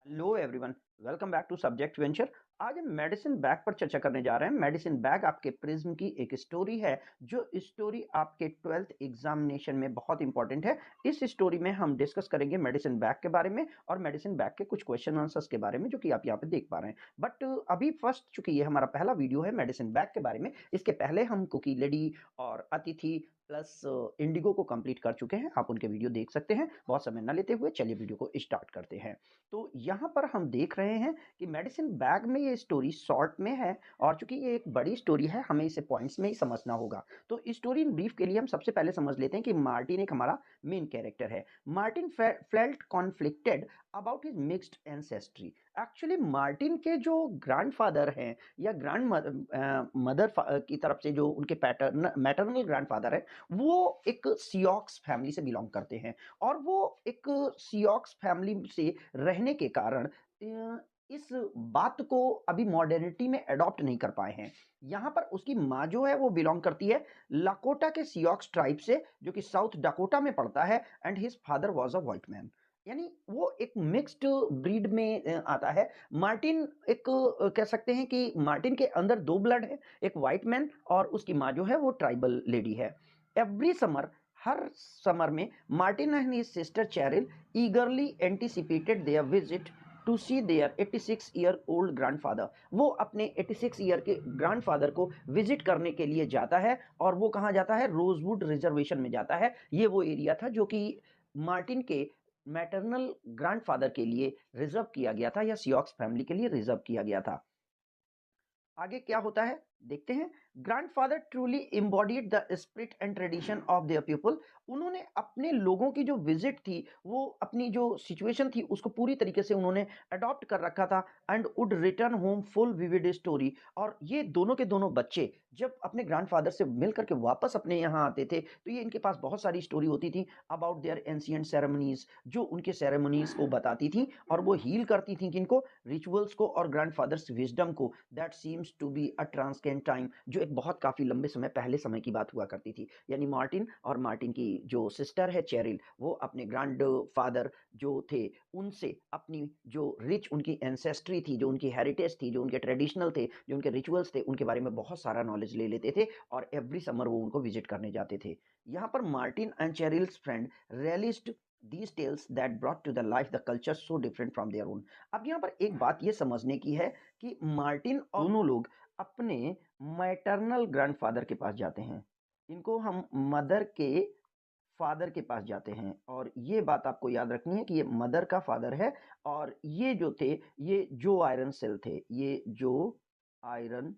Hello everyone, welcome back to subject venture. आज हम medicine bag पर चर्चा करने जा रहे हैं। मेडिसिन बैग आपके प्रिज्म की एक स्टोरी है, जो स्टोरी आपके 12th एग्जामिनेशन में बहुत इंपॉर्टेंट है। इस स्टोरी में हम डिस्कस करेंगे मेडिसिन बैग के बारे में और मेडिसिन बैग के कुछ क्वेश्चन आंसर्स के बारे में, जो कि आप यहाँ पे देख पा रहे हैं। बट अभी फर्स्ट, चूंकि ये हमारा पहला वीडियो है मेडिसिन बैग के बारे में, इसके पहले हम कुकी लेडी और अतिथि प्लस इंडिगो को कंप्लीट कर चुके हैं। आप उनके वीडियो देख सकते हैं। बहुत समय न लेते हुए चलिए वीडियो को स्टार्ट करते हैं। तो यहाँ पर हम देख रहे हैं कि मेडिसिन बैग में ये स्टोरी शॉर्ट में है, और चूंकि ये एक बड़ी स्टोरी है, हमें इसे पॉइंट्स में ही समझना होगा। तो स्टोरी इन ब्रीफ के लिए हम सबसे पहले समझ लेते हैं कि मार्टिन एक हमारा मेन कैरेक्टर है। Martin felt conflicted about his mixed ancestry. Actually Martin के जो ग्रैंडफादर हैं या ग्रैंड मदर की तरफ से जो उनके मैटरनल ग्रैंडफादर है, वो एक सियोक्स फैमिली से बिलोंग करते हैं। और वो एक सियोक्स फैमिली से रहने के कारण इस बात को अभी मॉडर्निटी में अडॉप्ट नहीं कर पाए हैं। यहाँ पर उसकी माँ जो है वो बिलोंग करती है लाकोटा के सियोक्स ट्राइब से, जो कि साउथ डकोटा में पड़ता है। And his father was a white man, यानी वो एक मिक्स्ड ब्रीड में आता है। मार्टिन एक कह सकते हैं कि मार्टिन के अंदर दो ब्लड है, एक व्हाइट मैन और उसकी माँ जो है वो ट्राइबल लेडी है। एवरी समर, हर समर में Martin and his sister Cheryl eagerly anticipated their visit to see their 86 year old grandfather. वो अपने 86 ईयर के ग्रैंडफादर को विजिट करने के लिए जाता है। और वो कहाँ जाता है? रोजवुड रिजर्वेशन में जाता है। ये वो एरिया था जो कि मार्टिन के मैटरनल ग्रैंडफादर के लिए रिजर्व किया गया था, या सियोक्स फैमिली के लिए रिजर्व किया गया था। आगे क्या होता है देखते हैं। Grandfather truly embodied the spirit and tradition of their people. उन्होंने अपने लोगों की जो विजिट थी, वो अपनी जो सिचुएशन थी उसको पूरी तरीके से उन्होंने अडॉप्ट कर रखा था। And would return home full vivid story. और ये दोनों के दोनों बच्चे जब अपने ग्रैंडफादर से मिल करके वापस अपने यहाँ आते थे, तो ये इनके पास बहुत सारी स्टोरी होती थी अबाउट देयर एंशियंट सेरेमनीज, जो उनके सेरेमनीज को बताती थी। और वो हील करती थी किनको? रिचुअल्स को और ग्रैंडफादर्स विजडम को। That seems to be a transcendent time, जो एक बहुत काफी लंबे समय पहले समय की बात हुआ करती थी। यानी मार्टिन और मार्टिन की जो सिस्टर है चेरिल, वो अपने ग्रैंड फादर जो थे उनसे अपनी जो रिच उनकी एंसेस्ट्री थी, जो उनकी हेरिटेज थी, जो उनके ट्रेडिशनल थे, जो उनके रिचुअल्स थे, उनके बारे में बहुत सारा नॉलेज ले लेते थे। और एवरी समर वो उनको विजिट करने जाते थे। यहाँ पर Martin and Cheryl's friend relished these tales that brought to the life the culture so different from their own। अब यहाँ पर एक बात ये समझने की है कि मार्टिन और दोनों लोग अपने मैटरनल ग्रैंडफादर के पास जाते हैं। इनको हम मदर के फादर के पास जाते हैं। और ये बात आपको याद रखनी है कि ये मदर का फादर है। और ये जो थे, ये जो आयरन सेल थे, ये जो आयरन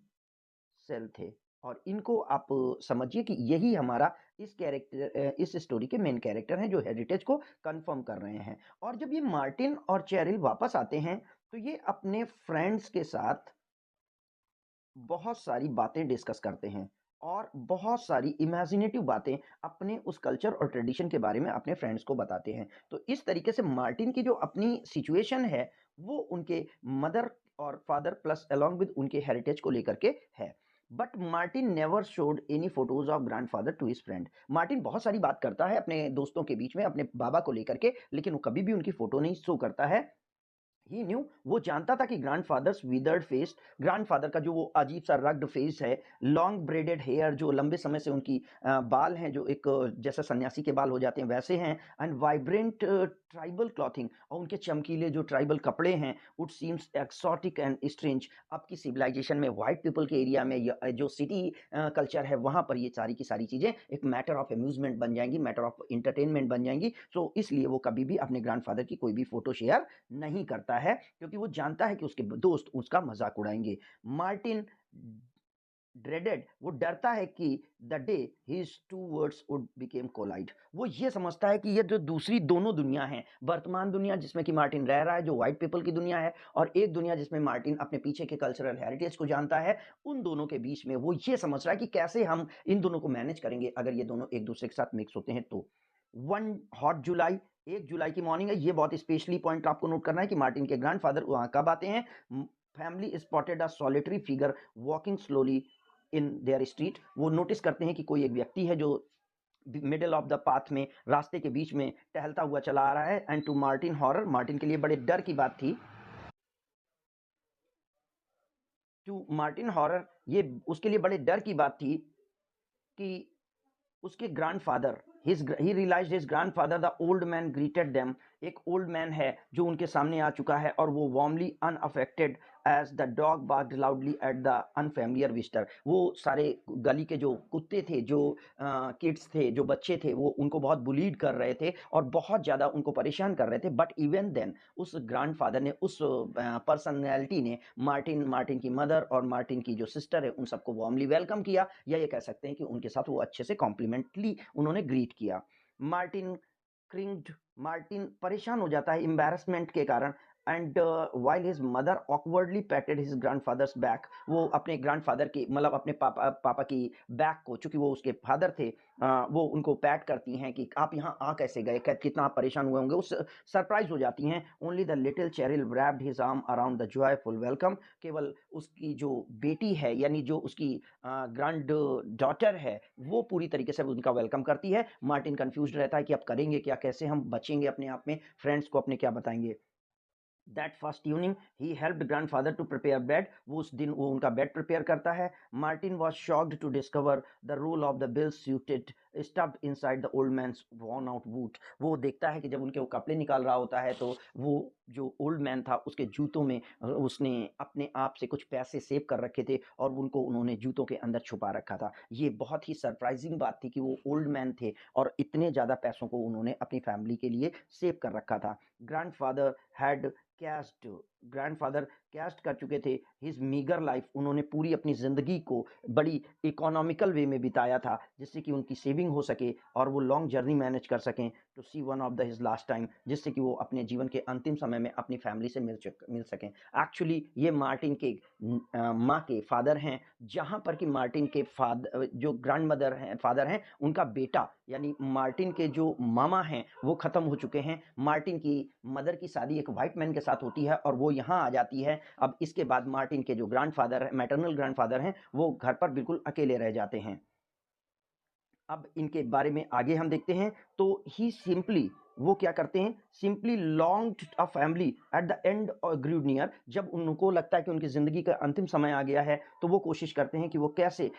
सेल थे। और इनको आप समझिए कि यही हमारा इस कैरेक्टर, इस स्टोरी के मेन कैरेक्टर हैं, जो हेरिटेज को कंफर्म कर रहे हैं। और जब ये मार्टिन और चेरिल वापस आते हैं, तो ये अपने फ्रेंड्स के साथ बहुत सारी बातें डिस्कस करते हैं और बहुत सारी इमेजिनेटिव बातें अपने उस कल्चर और ट्रेडिशन के बारे में अपने फ्रेंड्स को बताते हैं। तो इस तरीके से मार्टिन की जो अपनी सिचुएशन है, वो उनके मदर और फादर प्लस अलोंग विद उनके हेरिटेज को लेकर के है। But Martin never showed any photos of grandfather to his friend. Martin बहुत सारी बात करता है अपने दोस्तों के बीच में अपने बाबा को लेकर के, लेकिन वो कभी भी उनकी फोटो नहीं शो करता है। ही न्यू, वो जानता था कि ग्रैंडफादर्स विदर्ड फेस, ग्रैंडफादर का जो वो अजीब सा रग्ड फेस है, लॉन्ग ब्रेडेड हेयर, जो लंबे समय से उनकी बाल हैं, जो एक जैसे सन्यासी के बाल हो जाते हैं वैसे हैं। एंड वाइब्रेंट ट्राइबल क्लॉथिंग, और उनके चमकीले जो ट्राइबल कपड़े हैं, उट सीम्स एक्सोटिक एंड स्ट्रेंज। आपकी सिविलाइजेशन में, वाइट पीपल के एरिया में, जो सिटी कल्चर है, वहाँ पर ये सारी की सारी चीज़ें एक मैटर ऑफ अम्यूजमेंट बन जाएंगी, मैटर ऑफ इंटरटेनमेंट बन जाएंगी। सो इसलिए वो कभी भी अपने ग्रैंडफादर की कोई भी फोटो शेयर नहीं करता है, क्योंकि वो जानता है कि उसके दोस्त उसका मजाक उड़ाएंगे। मार्टिन ड्रेडेड, वो डरता है कि the day his two worlds would became collide. वो ये समझता है कि ये जो दूसरी दोनों दुनिया हैं, वर्तमान दुनिया जिसमें कि मार्टिन रह रहा है, जो व्हाइट पीपल की दुनिया है, और एक दुनिया जिसमें मार्टिन अपने पीछे के कल्चरल हेरिटेज को जानता है, उन दोनों के बीच में वो ये समझ रहा है कि कैसे हम इन दोनों को मैनेज करेंगे अगर ये दोनों एक दूसरे के साथ मिक्स होते हैं तो। वन हॉट जुलाई, 1 जुलाई की मॉर्निंग है। ये बहुत स्पेशली पॉइंट आपको नोट करना है कि मार्टिन के ग्रैंडफादर वहां कब आते हैं। Family spotted a solitary figure walking slowly in their street. वो नोटिस करते हैं कि कोई एक व्यक्ति है जो मिडिल ऑफ द पाथ में, रास्ते के बीच में टहलता हुआ चला आ रहा है। And to Martin horror, Martin के लिए बड़े डर की बात थी टू मार्टिन हॉरर ये उसके लिए बड़े डर की बात थी कि उसके ग्रैंडफादर ही realized his grandfather the old man greeted them. एक ओल्ड मैन है जो उनके सामने आ चुका है और वो warmly unaffected as the dog barked loudly at the unfamiliar visitor. वो सारे गली के जो कुत्ते थे, जो किड्स थे, जो बच्चे थे, वो उनको बहुत बुलीड कर रहे थे और बहुत ज़्यादा उनको परेशान कर रहे थे। बट इवन देन उस ग्रैंडफादर ने, उस पर्सनैलिटी ने मार्टिन, मार्टिन की मदर और मार्टिन की जो सिस्टर है, उन सबको वार्मली वेलकम किया, या ये कह सकते हैं कि उनके साथ वो अच्छे से कॉम्प्लीमेंटली उन्होंने ग्रीट किया। मार्टिन क्रिंग्ड, मार्टिन परेशान हो जाता है एम्बैरेसमेंट के कारण। And while his mother awkwardly पैटेड his grandfathers back, वो अपने ग्रैंडफादर की, मतलब अपने पापा की बैक को, चूंकि वो उसके फादर थे, वो उनको पैट करती हैं कि आप यहाँ आ कैसे गए, कितना आप परेशान हुए होंगे। उस सरप्राइज हो जाती हैं। Only the little Cheryl wrapped his arm around the joyful welcome. केवल उसकी जो बेटी है, यानी जो उसकी ग्रैंड डॉटर है, वो पूरी तरीके से उनका वेलकम करती है। मार्टिन कंफ्यूज रहता है कि अब करेंगे क्या, कैसे हम बचेंगे अपने आप में, फ्रेंड्स को अपने क्या बताएंगे। That first evening he helped grandfather to prepare bed. वो उस दिन वो उनका बेड प्रिपेयर करता है। Martin was shocked to discover the roll of the bill suited stuffed inside the old man's worn out boot. वो देखता है कि जब उनके वो कपड़े निकाल रहा होता है तो वो जो ओल्ड मैन था उसके जूतों में उसने अपने आप से कुछ पैसे सेव कर रखे थे और उनको उन्होंने जूतों के अंदर छुपा रखा था। ये बहुत ही सरप्राइजिंग बात थी कि वो ओल्ड मैन थे और इतने ज़्यादा पैसों को उन्होंने अपनी फैमिली के लिए सेव कर रखा था। Grandfather had cast, grandfather cast कर चुके थे हिज मीगर लाइफ। उन्होंने पूरी अपनी ज़िंदगी को बड़ी इकोनॉमिकल वे में बिताया था जिससे कि उनकी सेविंग हो सके और वो लॉन्ग जर्नी मैनेज कर सकें to see one of the his last time, जिससे कि वो अपने जीवन के अंतिम समय में अपनी फैमिली से मिल सकें। एक्चुअली ये मार्टिन के माँ के फादर हैं, जहाँ पर कि मार्टिन के फादर जो ग्रैंड मदर हैं, फादर हैं, उनका बेटा यानी मार्टिन के जो मामा हैं वो ख़त्म हो चुके हैं। मार्टिन की मदर की शादी एक वाइट मैन के साथ होती है और वो यहाँ आ जाती है। अब इसके बाद मार्टिन के जो ग्रैंडफादर है, मैटरनल ग्रैंडफादर हैं, वो घर पर बिल्कुल अकेले रह जाते हैं। अब इनके बारे में आगे हम देखते हैं। तो ही सिंपली, वो क्या करते हैं, simply longed a family at the end Guru near. जब उनको लगता है कि उनकी ज़िंदगी का अंतिम समय आ गया है तो वो कोशिश करते हैं कि वो कैसे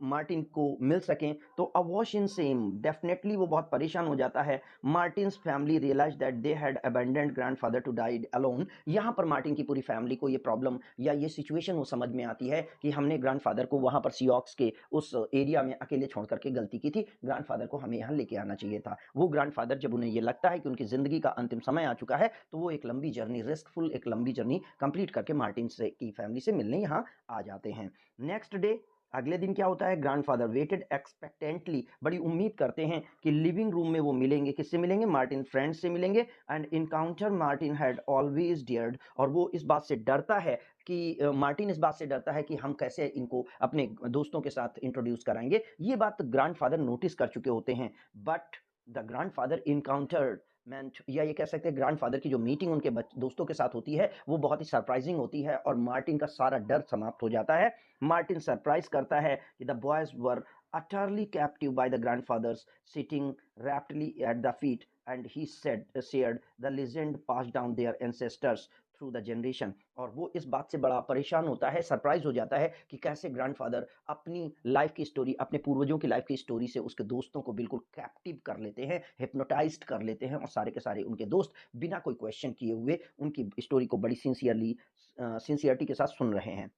मार्टिन को मिल सकें। तो अवॉश इन सेम, डेफिनेटली वो बहुत परेशान हो जाता है। Martin's family realise that they had abandoned grandfather to died alone. यहाँ पर मार्टिन की पूरी फैमिली को ये प्रॉब्लम या ये सिचुएशन वो समझ में आती है कि हमने ग्रैंडफादर को वहाँ पर सियोक्स के उस एरिया में अकेले छोड़ करके गलती की थी। ग्रैंडफादर को हमें यहाँ लेके आना चाहिए था। वो ग्रैंडफादर, जब उन्हें ये लगता है कि उनकी ज़िंदगी का अंतिम समय आ चुका है, तो वो एक लंबी जर्नी, रिस्कफुल एक लंबी जर्नी कंप्लीट करके मार्टिन से की फैमिली से मिलने यहाँ आ जाते हैं। नेक्स्ट डे, अगले दिन क्या होता है, ग्रैंडफादर वेटेड एक्सपेक्टेंटली, बड़ी उम्मीद करते हैं कि लिविंग रूम में वो मिलेंगे। किससे मिलेंगे, मार्टिन फ्रेंड्स से मिलेंगे। And encounter Martin had always dreaded, और वो इस बात से डरता है कि मार्टिन इस बात से डरता है कि हम कैसे इनको अपने दोस्तों के साथ इंट्रोड्यूस कराएंगे। ये बात ग्रैंडफादर नोटिस कर चुके होते हैं। बट द ग्रैंडफादर इनकाउंटर्ड मेंट, या ये कह सकते हैं ग्रैंडफादर की जो मीटिंग उनके दोस्तों के साथ होती है वो बहुत ही सरप्राइजिंग होती है और मार्टिन का सारा डर समाप्त हो जाता है। मार्टिन सरप्राइज करता है कि the boys were utterly captive by the grandfathers sitting raptly at the feet, and he shared the legend passed down their ancestors through the generation. और वो इस बात से बड़ा परेशान होता है, सरप्राइज हो जाता है कि कैसे ग्रैंडफादर अपनी लाइफ की स्टोरी, अपने पूर्वजों की लाइफ की स्टोरी से उसके दोस्तों को बिल्कुल कैप्टिव कर लेते हैं, हिप्नोटाइज्ड कर लेते हैं, और सारे के सारे उनके दोस्त बिना कोई क्वेश्चन किए हुए उनकी स्टोरी को बड़ी सिंसियरिटी के साथ सुन रहे हैं।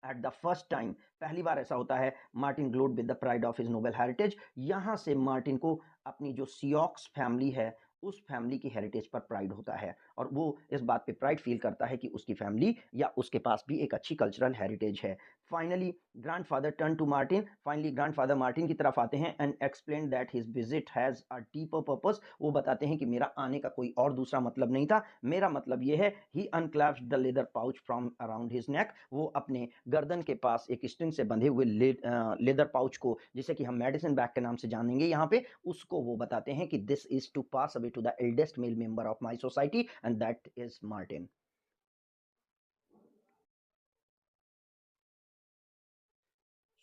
एट द फर्स्ट टाइम, पहली बार ऐसा होता है, Martin glowed with the pride of his noble heritage. यहाँ से मार्टिन को अपनी जो सियोक्स फैमिली है उस फैमिली की हेरिटेज पर प्राइड होता है और वो इस बात पे प्राइड फील करता है कि उसकी फैमिली या उसके पास भी एक अच्छी कल्चरल हेरिटेज है। Finally grandfather turn to Martin, finally grandfather Martin की तरफ आते हैं and explain that his visit has a deeper purpose. वो बताते हैं कि मेरा आने का कोई और दूसरा मतलब नहीं था, मेरा मतलब ये है। He unclasps the leather pouch from around his neck, वो अपने गर्दन के पास एक स्ट्रिंग से बंधे हुए लेदर पाउच को, जिसे कि हम मेडिसिन बैग के नाम से जानेंगे यहाँ पे, उसको वो बताते हैं कि this is to pass away to the eldest male member of my society and that is Martin.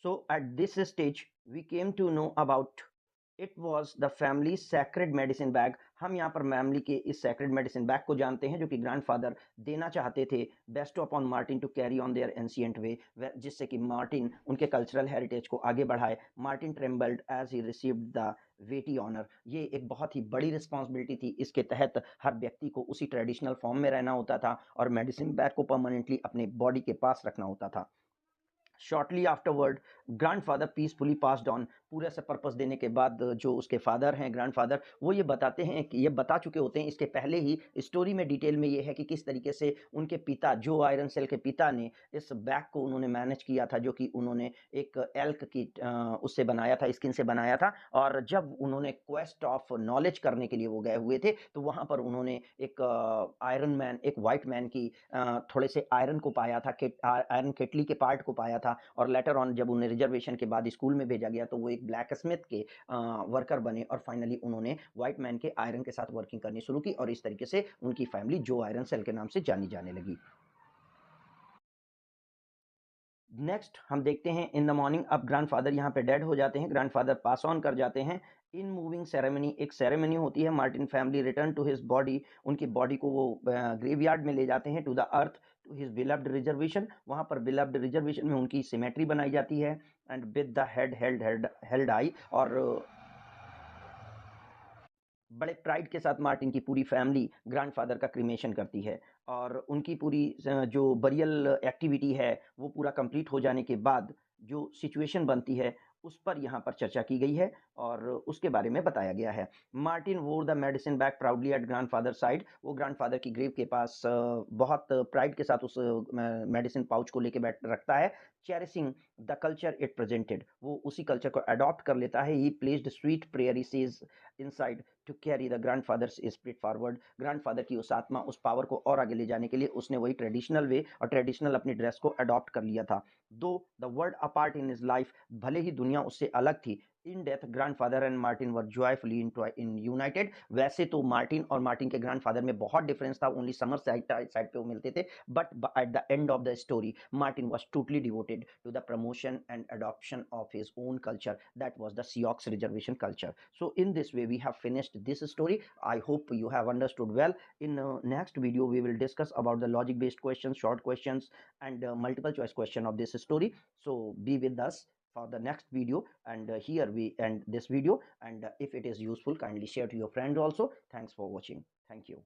So at this stage we came to know about it was the family sacred medicine bag. हम यहाँ पर family के इस sacred medicine bag को जानते हैं जो कि ग्रैंडफादर देना चाहते थे bestow upon Martin to carry on their ancient way, जिससे कि मार्टिन उनके कल्चरल हेरिटेज को आगे बढ़ाए। Martin trembled as he received the weighty honour. ये एक बहुत ही बड़ी रिस्पॉन्सिबिलिटी थी। इसके तहत हर व्यक्ति को उसी ट्रेडिशनल फॉर्म में रहना होता था और मेडिसिन बैग को परमानेंटली अपने बॉडी के पास रखना होता था। Shortly afterward grandfather peacefully passed on. पूरे से पर्पस देने के बाद जो उसके फादर हैं ग्रैंडफादर, वो ये बताते हैं कि ये बता चुके होते हैं इसके पहले ही स्टोरी में डिटेल में ये है कि किस तरीके से उनके पिता जो आयरन सेल के पिता ने इस बैग को उन्होंने मैनेज किया था, जो कि उन्होंने एक एल्क की उससे बनाया था, स्किन से बनाया था। और जब उन्होंने क्वेस्ट ऑफ नॉलेज करने के लिए वो गए हुए थे तो वहाँ पर उन्होंने एक आयरन मैन, एक वाइट मैन की थोड़े से आयरन को पाया था, आयरन केटली के पार्ट को पाया था। और लेटर ऑन जब उन्हें रिजर्वेशन के बाद स्कूल में भेजा गया तो वो एक ब्लैक स्मिथ के वर्कर बने और फाइनली उन्होंने व्हाइट मैन के आयरन के साथ वर्किंग करनी शुरू की और इस तरीके से उनकी फैमिली जो आयरन सेल के नाम से जानी जाने लगी। नेक्स्ट हम देखते हैं इन द मॉर्निंग। अब ग्रैंडफादर यहाँ पे डेड हो जाते हैं, ग्रैंडफादर पास ऑन कर जाते हैं। इन मूविंग सेरेमनी, एक सेरेमनी होती है। Martin family return to his body, उनकी बॉडी को वो ग्रेवयार्ड में ले जाते हैं, to the earth, to his beloved reservation. वहाँ पर बिलव्ड रिजर्वेशन में उनकी सिमेट्री बनाई जाती है and with the head held high. और बड़े प्राइड के साथ मार्टिन की पूरी फैमिली ग्रैंडफादर का क्रीमेशन करती है और उनकी पूरी जो बरियल एक्टिविटी है वो पूरा कंप्लीट हो जाने के बाद जो सिचुएशन बनती है उस पर यहाँ पर चर्चा की गई है और उसके बारे में बताया गया है। Martin wore the medicine bag proudly at grandfather side. वो ग्रैंडफादर की ग्रेव के पास बहुत प्राइड के साथ उस मेडिसिन पाउच को लेके बैठ रखता है। Cherishing the culture it presented, वो उसी कल्चर को अडॉप्ट कर लेता है। He placed sweet prayer sage inside to carry the grandfather's spirit forward. Grandfather की उस आत्मा, उस पावर को और आगे ले जाने के लिए उसने वही ट्रेडिशनल वे और ट्रेडिशनल अपनी ड्रेस को अडॉप्ट कर लिया था। दो the world apart in his life, भले ही दुनिया उससे अलग थी, in death grandfather and Martin were joyfully in United. वैसे तो मार्टिन और मार्टिन के ग्रैंडफादर में बहुत डिफरेंस था, ओनली समर साइड पे वो मिलते थे, but at the end of the story Martin was totally devoted to the promotion and adoption of his own culture, that was the Sioux reservation culture. So in this way we have finished this story. I hope you have understood well. In next video we will discuss about the logic based questions, short questions and multiple choice question of this story. So be with us for the next video, and here we end this video, and if it is useful kindly share to your friends also. Thanks for watching. Thank you.